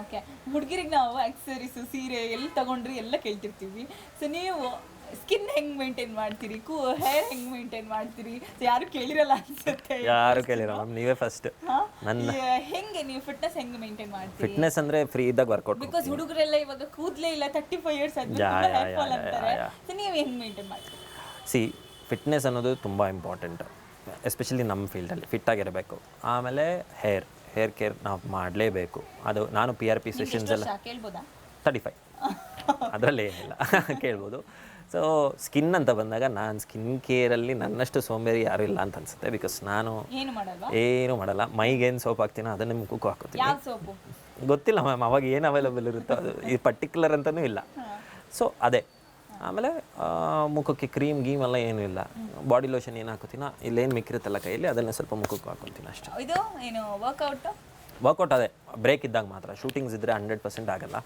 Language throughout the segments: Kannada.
ಓಕೆ. ಹುಡುಗಿರಿಗೆ ನಾವು ಆಕ್ಸರೀಸು ಸೀರೆ ಎಲ್ಲಿ ತಗೊಂಡ್ರಿ ಎಲ್ಲ ಕೇಳ್ತಿರ್ತೀವಿ. ಸೊ ನೀವು ಸ್ಕಿನ್ ಹೆಂಗೆ ಮೇಂಟೈನ್ ಮಾಡ್ತೀರಿ, ಹೇರ್ ಹೆಂಗೆ ಮೇಂಟೈನ್ ಮಾಡ್ತೀರಿ? ಸೊ ಯಾರು ಕೇಳಿರಲ್ಲ ಅನ್ಸುತ್ತೆ. ಯಾರು ಕೇಳಿರ ಮ್ಯಾಮ್, ನೀವೇ ಫಸ್ಟ್. ನನ್ನ ಹೆಂಗೆ ನೀವು ಫಿಟ್ನೆಸ್ ಹೆಂಗೆ ಮೇಂಟೈನ್ ಮಾಡ್ತೀರಿ? ಫಿಟ್ನೆಸ್ ಅಂದರೆ ಫ್ರೀ ಇದ್ದಾಗ ವರ್ಕೌಟ್. ಬಿಕಾಸ್ ಹುಡುಗರೆಲ್ಲ ಇವಾಗ ಕೂದಲೇ ಇಲ್ಲ, 35 ಇಯರ್ಸ್ ಆದ್ಮೇಲೆ ಹೇರ್ ಫಾಲ್ ಅಂತಾರೆ. ಸೊ ನೀವು ಹೆಂಗೆ ಮೇಂಟೈನ್ ಮಾಡ್ತೀರಿ? ಸಿ, ಫಿಟ್ನೆಸ್ ಅನ್ನೋದು ತುಂಬ ಇಂಪಾರ್ಟೆಂಟ್, ಎಸ್ಪೆಷಲಿ ನಮ್ಮ ಫೀಲ್ಡಲ್ಲಿ ಫಿಟ್ಟಾಗಿರಬೇಕು. ಆಮೇಲೆ ಹೇರ್ ಕೇರ್ ನಾವು ಮಾಡಲೇಬೇಕು. ಅದು ನಾನು PRP ಸೆಷನ್ಸ್ ಎಲ್ಲ ಕೇಳ್ಬೋದಾ? 35 ಅದರಲ್ಲಿ ಏನಿಲ್ಲ ಕೇಳ್ಬೋದು. ಸೊ ಸ್ಕಿನ್ ಅಂತ ಬಂದಾಗ ನಾನು ಸ್ಕಿನ್ ಕೇರಲ್ಲಿ ನನ್ನಷ್ಟು ಸೋಂಬೇರಿ ಯಾರೂ ಇಲ್ಲ ಅಂತ ಅನ್ಸುತ್ತೆ. ಬಿಕಾಸ್ ನಾನು ಏನು ಮಾಡಲ್ಲ. ಮೈಗೇನು ಸೋಪ್ ಹಾಕ್ತೀನೋ ಅದನ್ನೇ ಮುಖಕ್ಕೂ ಹಾಕೋತೀನಿ. ಯಾವ ಸೋಪು ಗೊತ್ತಿಲ್ಲ ಮ್ಯಾಮ್, ಅವಾಗ ಏನು ಅವೈಲಬಲ್ ಇರುತ್ತೋ ಅದು, ಈ ಪರ್ಟಿಕ್ಯುಲರ್ ಅಂತಲೂ ಇಲ್ಲ. ಸೊ ಅದೇ. ಆಮೇಲೆ ಮುಖಕ್ಕೆ ಕ್ರೀಮ್ ಗೀಮ್ ಎಲ್ಲ ಏನೂ ಇಲ್ಲ. ಬಾಡಿ ಲೋಷನ್ ಏನು ಹಾಕೋತೀನೋ ಇಲ್ಲೇನು ಮಿಕ್ಕಿರುತ್ತಲ್ಲ ಕೈಯಲ್ಲಿ ಅದನ್ನೇ ಸ್ವಲ್ಪ ಮುಖಕ್ಕೆ ಹಾಕೊತೀನಿ ಅಷ್ಟೇ. ಇದು ಏನು ವರ್ಕೌಟ್ ಅದೇ ಬ್ರೇಕ್ ಇದ್ದಾಗ ಮಾತ್ರ. ಶೂಟಿಂಗ್ಸ್ ಇದ್ದರೆ 100% ಆಗಲ್ಲ.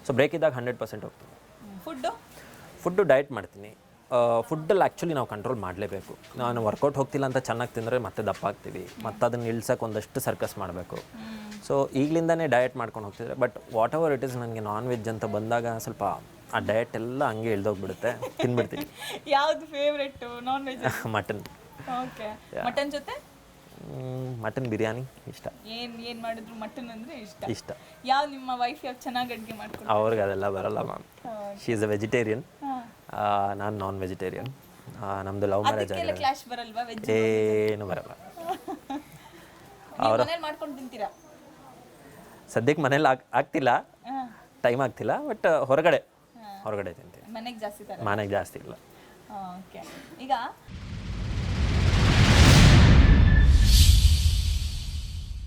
ಸೊ ಬ್ರೇಕ್ ಇದ್ದಾಗ 100% ಹೋಗ್ತೀನಿ. ಫುಡ್ಡು ಡಯಟ್ ಮಾಡ್ತೀನಿ. ಫುಡ್ಡಲ್ಲಿ ಆ್ಯಕ್ಚುಲಿ ನಾವು ಕಂಟ್ರೋಲ್ ಮಾಡಲೇಬೇಕು. ನಾನು ವರ್ಕೌಟ್ ಹೋಗ್ತಿಲ್ಲ ಅಂತ ಚೆನ್ನಾಗಿ ತಿಂದರೆ ಮತ್ತೆ ದಪ್ಪ ಆಗ್ತೀವಿ. ಮತ್ತು ಅದನ್ನು ಇಳ್ಸೋಕೆ ಒಂದಷ್ಟು ಸರ್ಕಸ್ ಮಾಡಬೇಕು. ಸೊ ಈಗಲಿಂದನೇ ಡಯಟ್ ಮಾಡ್ಕೊಂಡು ಹೋಗ್ತಿದ್ರೆ, but whatever it is, ನನಗೆ ನಾನ್ ವೆಜ್ ಅಂತ ಬಂದಾಗ ಸ್ವಲ್ಪ ಆ ಡಯಟ್ ಎಲ್ಲ ಹಂಗೆ ಇಳ್ದೋಗ್ಬಿಡುತ್ತೆ, ತಿನ್ಬಿಡ್ತೀನಿ. ಯಾವುದು favourite non veg? Mutton. Okay. Mutton ಜೊತೆ ಮಟನ್ ಬಿರಿಯಾನಿ ಇಷ್ಟ. ಏನು ಮಾಡಿದ್ರು ಮಟನ್ ಅಂದರೆ ಇಷ್ಟ. ನಿಮ್ಮ ವೈಫ್ ಯಾವ ಚೆನ್ನಾಗಿ ಅಡುಗೆ ಮಾಡ್ಕೊಂಡು? ಅವ್ರಿಗೆ ಅದೆಲ್ಲ ಬರಲ್ಲ ma'am. She is a vegetarian, ನಾನು ನಾನ್ ವೆಜಿಟೇರಿಯನ್. ನಮ್ಮದು ಲವ್ ಮ್ಯಾರೇಜ್ ಆಗಿದೆ. ಕ್ಲಾಶ್ ಬರಲ್ವಾ? ವೆಜ್ ಏನು ಬರಲ್ಲ. ಅವರು ಮನೇಲಿ ಮಾಡ್ಕೊಂಡು ತಿಂತೀರಾ? ಸದ್ಯಕ್ಕೆ ಮನೇಲಿ ಆಗ್ತಿಲ್ಲ, ಟೈಮ್ ಆಗ್ತಿಲ್ಲ. ಬಟ್ ಹೊರಗಡೆ ತಿಂತೀನಿ. ಮನೆಗೆ ಜಾಸ್ತಿ ಮನೆಗೆ ಜಾಸ್ತಿ ಇಲ್ಲ. ಓಕೆ. ಈಗ